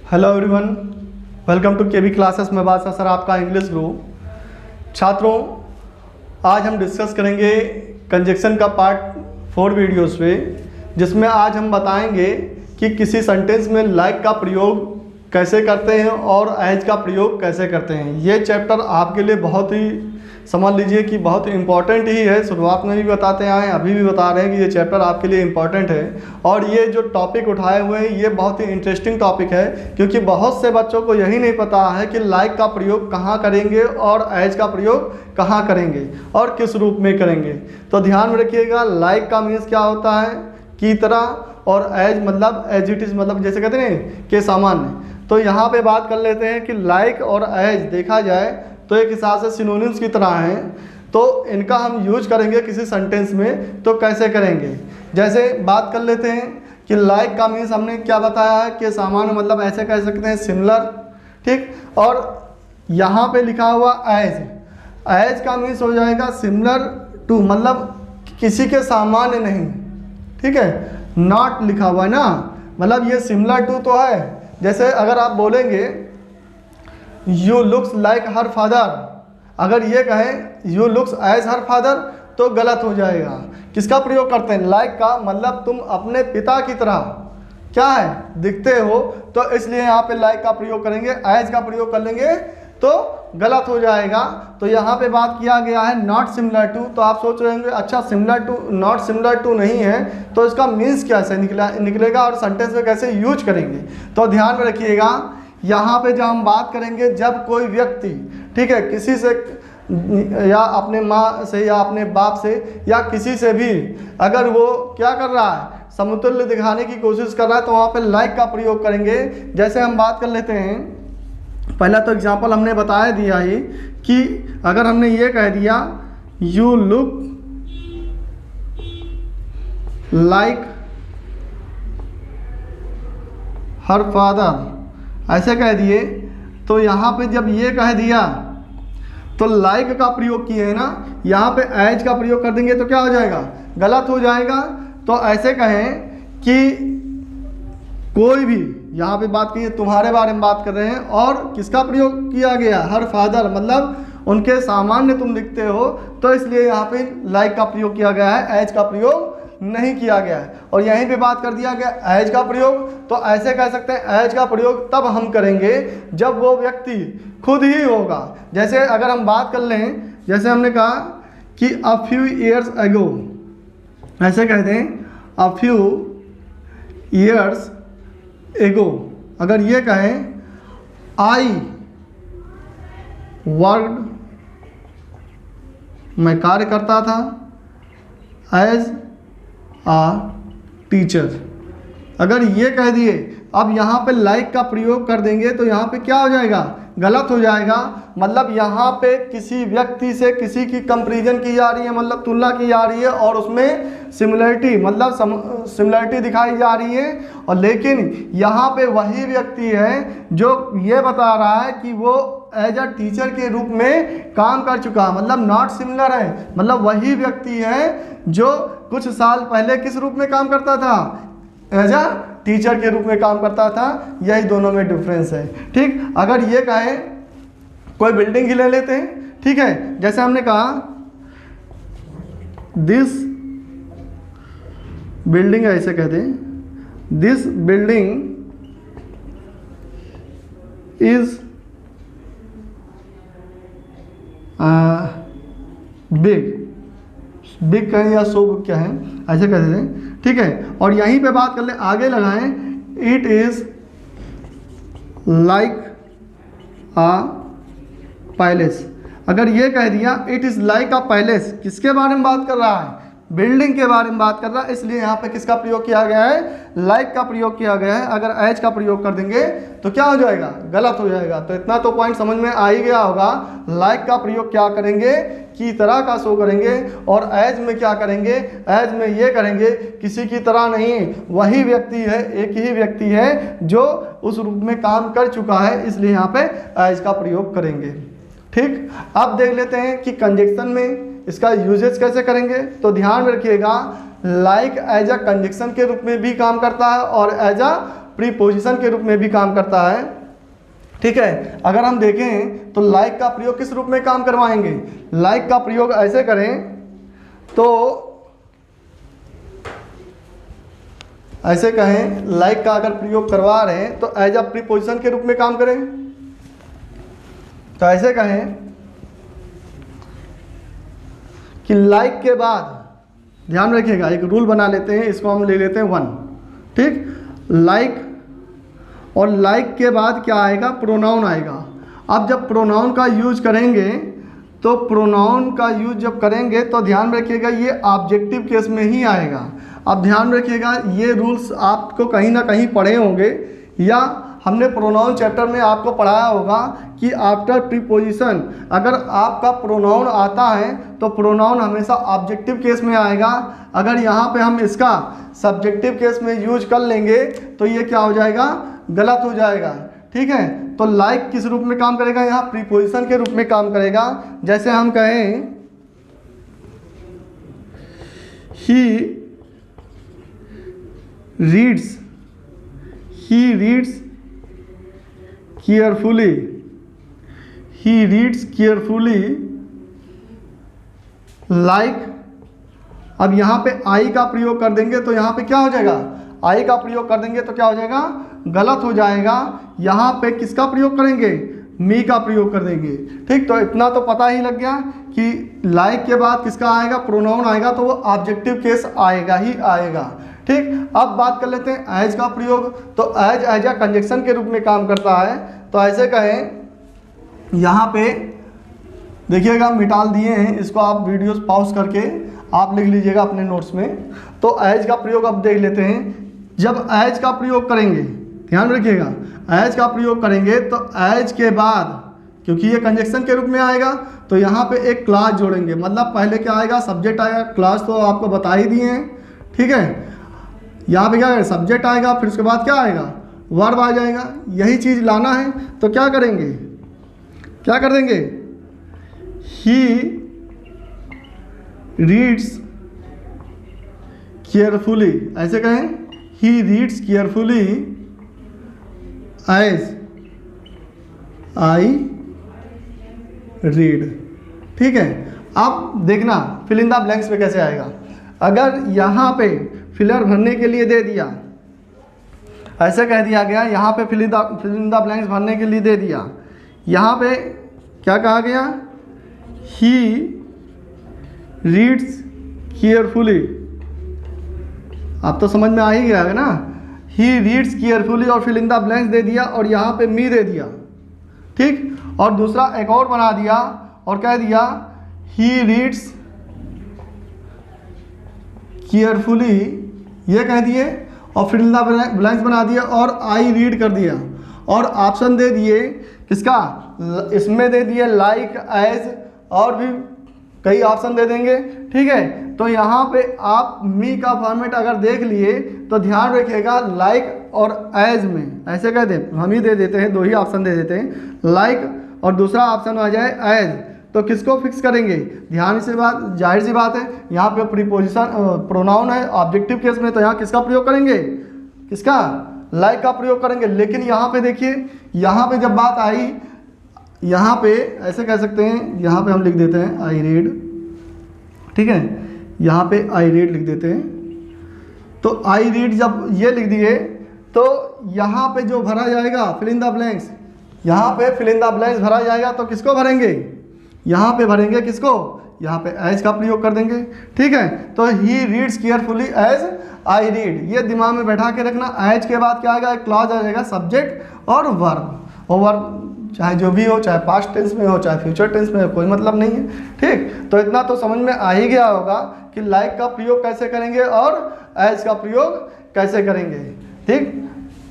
Hello everyone, welcome to KB classes में Badshah sir आपका English गुरु। छात्रों, आज हम डिस्कस करेंगे कंजक्शन का पार्ट 4 वीडियोस पे, जिसमें आज हम बताएंगे कि किसी सेंटेंस में लाइक का प्रयोग कैसे करते हैं और एज का प्रयोग कैसे करते हैं। ये चैप्टर आपके लिए बहुत ही समझ लीजिए कि बहुत इम्पॉर्टेंट ही है। शुरुआत में भी बताते आए, अभी भी बता रहे हैं कि ये चैप्टर आपके लिए इम्पॉर्टेंट है। और ये जो टॉपिक उठाए हुए हैं ये बहुत ही इंटरेस्टिंग टॉपिक है, क्योंकि बहुत से बच्चों को यही नहीं पता है कि लाइक का प्रयोग कहाँ करेंगे और एज का प्रयोग कहाँ करेंगे और किस रूप में करेंगे। तो ध्यान में रखिएगा, लाइक का मीन्स क्या होता है, की तरह, और एज मतलब एज इट इज़, मतलब जैसे कहते हैं के सामान्य। तो यहाँ पे बात कर लेते हैं कि लाइक और एज देखा जाए तो एक हिसाब से सिनोनिम्स की तरह हैं, तो इनका हम यूज करेंगे किसी सेंटेंस में तो कैसे करेंगे। जैसे बात कर लेते हैं कि लाइक का मीन्स हमने क्या बताया है कि सामान्य, मतलब ऐसे कह सकते हैं सिमिलर, ठीक। और यहाँ पे लिखा हुआ एज, एज का मीन्स हो जाएगा सिमिलर टू, मतलब किसी के सामान्य नहीं, ठीक है। नॉट लिखा हुआ है ना, मतलब ये सिमिलर टू तो है। जैसे अगर आप बोलेंगे you looks like her father, अगर ये कहें you looks as her father तो गलत हो जाएगा। किसका प्रयोग करते हैं, लाइक का, मतलब तुम अपने पिता की तरह क्या है दिखते हो, तो इसलिए यहाँ पे लाइक का प्रयोग करेंगे। एज का प्रयोग कर लेंगे तो गलत हो जाएगा। तो यहाँ पे बात किया गया है नॉट सिमिलर टू। तो आप सोच रहे होंगे अच्छा similar to, not similar to नहीं है तो इसका मीन्स कैसे निकलेगा और सेंटेंस में कैसे यूज करेंगे। तो ध्यान में रखिएगा, यहाँ पे जब हम बात करेंगे जब कोई व्यक्ति, ठीक है, किसी से या अपने माँ से या अपने बाप से या किसी से भी अगर वो क्या कर रहा है, समतुल्य दिखाने की कोशिश कर रहा है, तो वहाँ पे लाइक का प्रयोग करेंगे। जैसे हम बात कर लेते हैं, पहला तो एग्जाम्पल हमने बताया दिया ही कि अगर हमने ये कह दिया you look like her father, ऐसे कह दिए, तो यहाँ पे जब ये कह दिया तो लाइक का प्रयोग किए है ना, यहाँ पे एज का प्रयोग कर देंगे तो क्या हो जाएगा, गलत हो जाएगा। तो ऐसे कहें कि कोई भी, यहाँ पे बात की है तुम्हारे बारे में बात कर रहे हैं, और किसका प्रयोग किया गया, हर फादर, मतलब उनके सामान्य तुम दिखते हो, तो इसलिए यहाँ पे लाइक का प्रयोग किया गया है, एज का प्रयोग नहीं किया गया है। और यहीं पे बात कर दिया गया एज का प्रयोग, तो ऐसे कह सकते हैं एज का प्रयोग तब हम करेंगे जब वो व्यक्ति खुद ही होगा। जैसे अगर हम बात कर लें, जैसे हमने कहा कि अ फ्यू ईयर्स अगो, ऐसे कहते हैं अ फ्यू ईयर्स एगो। अगर ये कहें आई वर्कड, मैं कार्य करता था, एज आ टीचर। अगर ये कह दिए, अब यहाँ पे लाइक का प्रयोग कर देंगे तो यहाँ पे क्या हो जाएगा, गलत हो जाएगा। मतलब यहाँ पे किसी व्यक्ति से किसी की कंपैरिजन की जा रही है, मतलब तुलना की जा रही है, और उसमें सिमिलरिटी, मतलब सिमिलरिटी दिखाई जा रही है। और लेकिन यहाँ पे वही व्यक्ति है जो ये बता रहा है कि वो एज अ टीचर के रूप में काम कर चुका, मतलब नॉट सिमिलर है, मतलब वही व्यक्ति है जो कुछ साल पहले किस रूप में काम करता था, एज अ टीचर के रूप में काम करता था। यही दोनों में डिफरेंस है, ठीक। अगर ये कहें, कोई बिल्डिंग ही ले लेते हैं, ठीक है, जैसे हमने कहा दिस बिल्डिंग, ऐसे कहते हैं this building is big, big कहें या सो क्या है, ऐसे कहते हैं, ठीक है। और यहीं पे बात कर ले, आगे लगाएं it is like a palace. अगर ये कह दिया it is like a palace, किसके बारे में बात कर रहा है, बिल्डिंग के बारे में बात कर रहा है, इसलिए यहाँ पे किसका प्रयोग किया गया है, लाइक का प्रयोग किया गया है। अगर एज का प्रयोग कर देंगे तो क्या हो जाएगा, गलत हो जाएगा। तो इतना तो पॉइंट समझ में आ ही गया होगा, लाइक का प्रयोग क्या करेंगे, की तरह का शो करेंगे, और एज में क्या करेंगे, एज में ये करेंगे किसी की तरह नहीं, वही व्यक्ति है, एक ही व्यक्ति है जो उस रूप में काम कर चुका है, इसलिए यहाँ पे एज का प्रयोग करेंगे, ठीक। अब देख लेते हैं कि कंजक्शन में इसका यूजेज कैसे करेंगे। तो ध्यान में रखिएगा, लाइक एज अ कंजक्शन के रूप में भी काम करता है और एज अ प्रीपोजिशन के रूप में भी काम करता है। ठीक है, अगर हम देखें तो लाइक का प्रयोग किस रूप में काम करवाएंगे, लाइक का प्रयोग ऐसे करें तो ऐसे कहें, लाइक का अगर प्रयोग करवा रहे हैं तो एज अ प्रीपोजिशन के रूप में काम करें। तो ऐसे कहें कि लाइक के बाद, ध्यान रखिएगा एक रूल बना लेते हैं, इसको हम ले लेते हैं 1। ठीक, लाइक और लाइक के बाद क्या आएगा, प्रोनाउन आएगा। अब जब प्रोनाउन का यूज करेंगे तो प्रोनाउन का यूज जब करेंगे तो ध्यान रखिएगा ये ऑब्जेक्टिव केस में ही आएगा। अब ध्यान रखिएगा ये रूल्स आपको कहीं ना कहीं पढ़े होंगे या हमने प्रोनाउन चैप्टर में आपको पढ़ाया होगा कि आफ्टर प्रीपोजिशन अगर आपका प्रोनाउन आता है तो प्रोनाउन हमेशा ऑब्जेक्टिव केस में आएगा। अगर यहाँ पे हम इसका सब्जेक्टिव केस में यूज कर लेंगे तो ये क्या हो जाएगा, गलत हो जाएगा। ठीक है, तो लाइक किस रूप में काम करेगा, यहाँ प्रीपोजिशन के रूप में काम करेगा। जैसे हम कहें he reads carefully, he reads carefully like. अब यहाँ पे आई का प्रयोग कर देंगे तो यहाँ पे क्या हो जाएगा, आई का प्रयोग कर देंगे तो क्या हो जाएगा, गलत हो जाएगा। यहाँ पे किसका प्रयोग करेंगे, मी का प्रयोग कर देंगे। ठीक, तो इतना तो पता ही लग गया कि लाइक के बाद किसका आएगा, प्रोनाउन आएगा तो वो ऑब्जेक्टिव केस आएगा ही आएगा। ठीक, अब बात कर लेते हैं एज का प्रयोग। तो एज अ कंजक्शन के रूप में काम करता है। तो ऐसे कहें, यहाँ पे देखिएगा मिटाल दिए हैं, इसको आप वीडियोस पॉज करके आप लिख लीजिएगा अपने नोट्स में। तो एज का प्रयोग अब देख लेते हैं। जब एज का प्रयोग करेंगे, ध्यान रखिएगा, एज का प्रयोग करेंगे तो एज के बाद, क्योंकि ये कंजक्शन के रूप में आएगा तो यहाँ पे एक क्लास जोड़ेंगे। मतलब पहले क्या आएगा, सब्जेक्ट आएगा, क्लास तो आपको बता ही दिए हैं। ठीक है, यहाँ पे क्या है, सब्जेक्ट आएगा, फिर उसके बाद क्या आएगा, वर्ब आ जाएगा। यही चीज़ लाना है तो क्या करेंगे, क्या कर देंगे, ही रीड्स केयरफुली, ऐसे कहें he reads carefully as I read. ठीक है, अब देखना फिल इन द ब्लैंक्स में कैसे आएगा। अगर यहाँ पे फिलर भरने के लिए दे दिया, ऐसे कह दिया गया, यहाँ पे फिल इन द ब्लैंक्स भरने के लिए दे दिया, यहाँ पे क्या कहा गया, ही रीड्स केयरफुली। आप तो समझ में आ ही गया है ना, ही रीड्स केयरफुली और फिल इन द ब्लैंक्स दे दिया और यहाँ पे मी दे दिया। ठीक, और दूसरा एक और बना दिया और कह दिया ही रीड्स केयरफुली, ये कह दिए और फिल इन द ब्लैंक्स बना दिया और आई रीड कर दिया और ऑप्शन दे दिए किसका, इसमें दे दिए लाइक, एज, और भी कई ऑप्शन दे देंगे। ठीक है, तो यहाँ पे आप मी का फॉर्मेट अगर देख लिए तो ध्यान रखिएगा लाइक और एज में ऐसे कह दें, हम ही दे देते हैं, दो ही ऑप्शन दे देते हैं, लाइक और दूसरा ऑप्शन आ जाए एज। तो किसको फिक्स करेंगे, ध्यान से बात, जाहिर सी बात है, यहाँ पे प्रीपोजिशन प्रोनाउन है ऑब्जेक्टिव केस में, तो यहाँ किसका प्रयोग करेंगे, किसका, लाइक का प्रयोग करेंगे। लेकिन यहाँ पे देखिए, यहाँ पे जब बात आई, यहाँ पे ऐसे कह सकते हैं, यहाँ पे हम लिख देते हैं आई रीड। ठीक है, यहाँ पे आई रीड लिख देते हैं। तो आई रीड जब ये लिख दिए तो यहाँ पे जो भरा जाएगा फिल इन द ब्लैंक्स, यहाँ पे फिल इन द ब्लैंक्स भरा जाएगा तो किसको भरेंगे, यहाँ पे भरेंगे किसको, यहाँ पे एज का प्रयोग कर देंगे। ठीक है, तो he reads carefully as I read, ये दिमाग में बैठा के रखना। एज के बाद क्या आएगा, एक क्लॉज आ जाएगा, सब्जेक्ट और वर्ब। और वर्ब चाहे जो भी हो, चाहे पास्ट टेंस में हो चाहे फ्यूचर टेंस में हो, कोई मतलब नहीं है। ठीक, तो इतना तो समझ में आ ही गया होगा कि लाइक का प्रयोग कैसे करेंगे और एज का प्रयोग कैसे करेंगे। ठीक,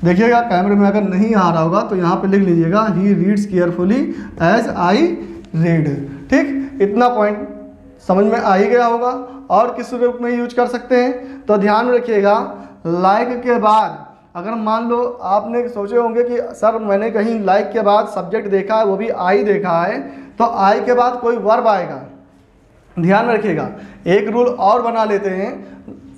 देखिएगा कैमरे में अगर नहीं आ रहा होगा तो यहाँ पे लिख लीजिएगा he reads carefully as I read. ठीक, इतना पॉइंट समझ में आ ही गया होगा। और किस रूप में यूज कर सकते हैं, तो ध्यान रखिएगा लाइक के बाद अगर मान लो आपने सोचे होंगे कि सर मैंने कहीं लाइक के बाद सब्जेक्ट देखा है, वो भी आई देखा है, तो आई के बाद कोई वर्ब आएगा। ध्यान रखिएगा, एक रूल और बना लेते हैं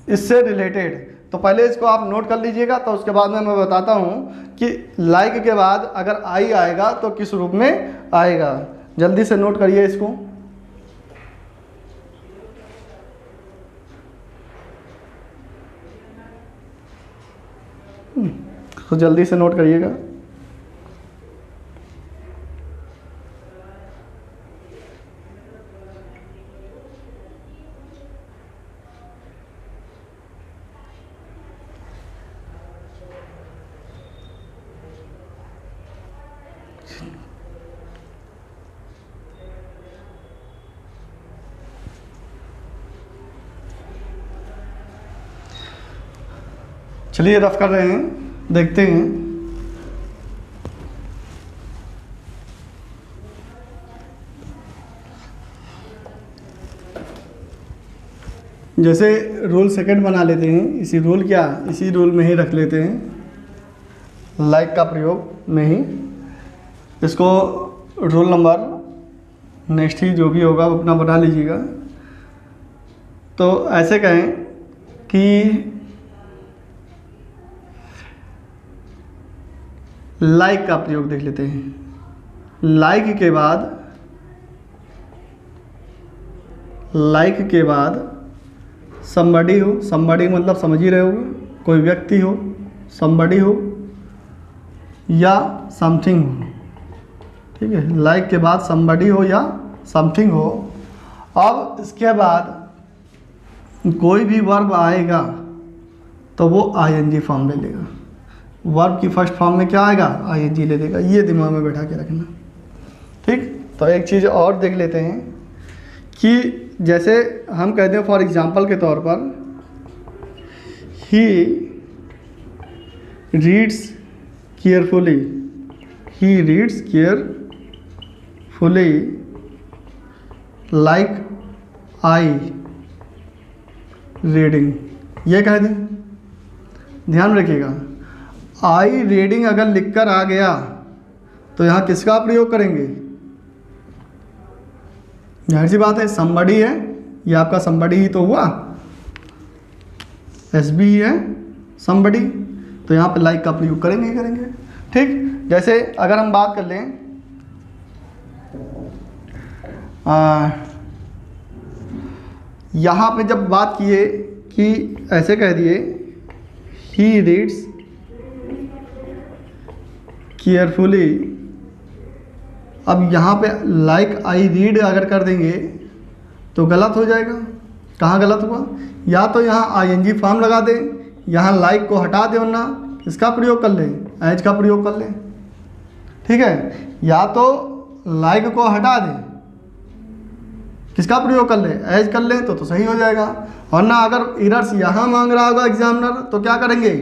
इससे रिलेटेड। तो पहले इसको आप नोट कर लीजिएगा, तो उसके बाद में मैं बताता हूँ कि लाइक के बाद अगर आई आएगा तो किस रूप में आएगा। जल्दी से नोट करिए इसको। तो जल्दी से नोट करिएगा। चलिए रफ कर रहे हैं, देखते हैं। जैसे रूल सेकंड बना लेते हैं, इसी रूल में ही रख लेते हैं, लाइक का प्रयोग में ही। इसको रूल नंबर नेक्स्ट ही जो भी होगा वो अपना बना लीजिएगा। तो ऐसे कहें कि लाइक का प्रयोग देख लेते हैं। लाइक के बाद somebody हो, somebody मतलब समझ ही रहे होगे, कोई व्यक्ति हो, somebody हो या समथिंग हो, ठीक है। लाइक के बाद somebody हो या समथिंग हो। अब इसके बाद कोई भी वर्ब आएगा तो वो ing फॉर्म ले लेगा। वर्ब की फर्स्ट फॉर्म में क्या आएगा, ing ले लेगा। ये दिमाग में बैठा के रखना, ठीक। तो एक चीज़ और देख लेते हैं कि जैसे हम कहते हैं फॉर एग्जांपल के तौर पर, ही reads carefully like I reading, ये कह दें। ध्यान रखिएगा, आई रीडिंग अगर लिखकर आ गया तो यहाँ किसका प्रयोग करेंगे? जाहिर सी बात है, somebody है, ये आपका somebody ही तो हुआ, SB ही है somebody, तो यहाँ पे लाइक का प्रयोग करेंगे, ठीक। जैसे अगर हम बात कर लें यहाँ पे जब बात किए कि ऐसे कह दिए he reads केयरफुली, अब यहाँ पे लाइक आई रीड अगर कर देंगे तो गलत हो जाएगा। कहाँ गलत हुआ? या तो यहाँ ing फॉर्म लगा दें, यहाँ लाइक को हटा दें, वरना इसका प्रयोग कर लें, एज का प्रयोग कर लें, ठीक है। या तो लाइक को हटा दें, किसका प्रयोग कर लें, एज कर लें तो सही हो जाएगा। वरना अगर एरर्स यहाँ मांग रहा होगा एग्जामिनर तो क्या करेंगे,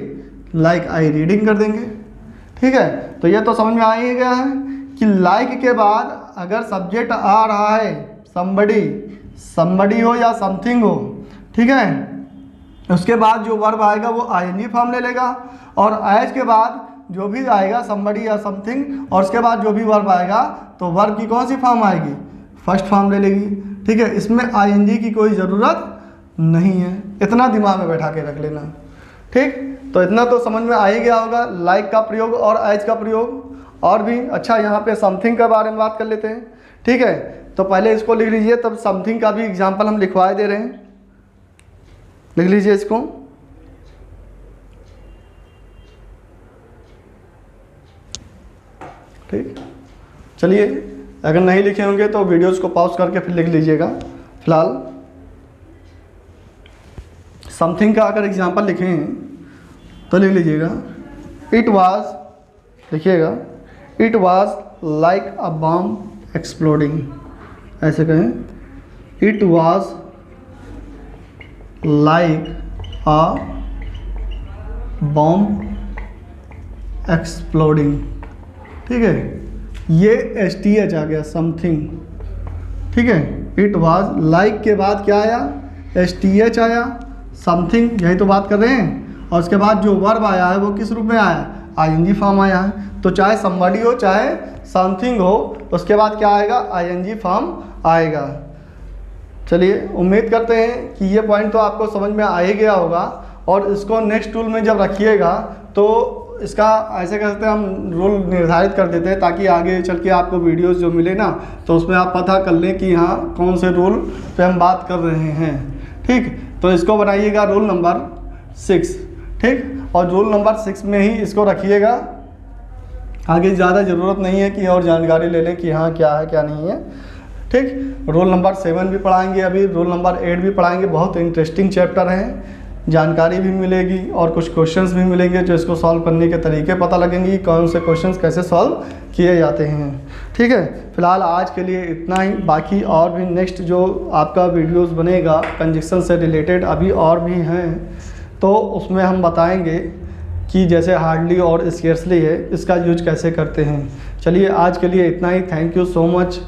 लाइक आई रीडिंग कर देंगे, ठीक है। तो ये तो समझ में आ ही गया है कि लाइक के बाद अगर सब्जेक्ट आ रहा है somebody हो या समथिंग हो, ठीक है, उसके बाद जो वर्ब आएगा वो ing फॉर्म ले लेगा, और एज के बाद जो भी आएगा somebody या समथिंग, और उसके बाद जो भी वर्ब आएगा तो वर्ब की कौन सी फॉर्म आएगी, फर्स्ट फॉर्म ले लेगी, ठीक है। इसमें ing की कोई ज़रूरत नहीं है, इतना दिमाग में बैठा के रख लेना, ठीक। तो इतना तो समझ में आ ही गया होगा, लाइक का प्रयोग और एज का प्रयोग। और भी अच्छा, यहाँ पे समथिंग के बारे में बात कर लेते हैं, ठीक है। तो पहले इसको लिख लीजिए, तब समथिंग का भी एग्जांपल हम लिखवाए दे रहे हैं, लिख लीजिए इसको। ठीक, चलिए अगर नहीं लिखे होंगे तो वीडियोस को पॉज करके फिर लिख लीजिएगा। फिलहाल समथिंग का अगर एग्जांपल लिखें तो लिख लीजिएगा, इट वाज, लिखिएगा, it was like a bomb exploding, ऐसे कहें, it was like a bomb exploding, ठीक है। ये STH आ गया, समथिंग, ठीक है। इट वाज, लाइक के बाद क्या आया, STH आया, समथिंग, यही तो बात कर रहे हैं। और उसके बाद जो वर्ब आया है वो किस रूप में आया, ing फॉर्म आया है। तो चाहे somebody हो चाहे समथिंग हो, उसके बाद क्या आएगा, ing फॉर्म आएगा। चलिए उम्मीद करते हैं कि ये पॉइंट तो आपको समझ में आ ही गया होगा। और इसको नेक्स्ट टूल में जब रखिएगा तो इसका ऐसे कर सकते हैं, हम रूल निर्धारित कर देते हैं ताकि आगे चल के आपको वीडियोस जो मिले ना तो उसमें आप पता कर लें कि हाँ कौन से रूल पे हम बात कर रहे हैं। ठीक, तो इसको बनाइएगा रूल नंबर 6। ठीक, और रूल नंबर 6 में ही इसको रखिएगा, आगे ज़्यादा ज़रूरत नहीं है कि और जानकारी ले लें कि हाँ क्या है क्या नहीं है। ठीक, रोल नंबर 7 भी पढ़ाएंगे, अभी रोल नंबर 8 भी पढ़ाएंगे। बहुत इंटरेस्टिंग चैप्टर है, जानकारी भी मिलेगी और कुछ क्वेश्चंस भी मिलेंगे जो इसको सॉल्व करने के तरीके पता लगेंगे, कौन से क्वेश्चंस कैसे सॉल्व किए जाते हैं। ठीक है, फिलहाल आज के लिए इतना ही। बाकी और भी नेक्स्ट जो आपका वीडियोस बनेगा कंजक्शन से रिलेटेड अभी और भी हैं, तो उसमें हम बताएंगे कि जैसे हार्डली और स्केर्सली है इसका यूज कैसे करते हैं। चलिए आज के लिए इतना ही। Thank you so much.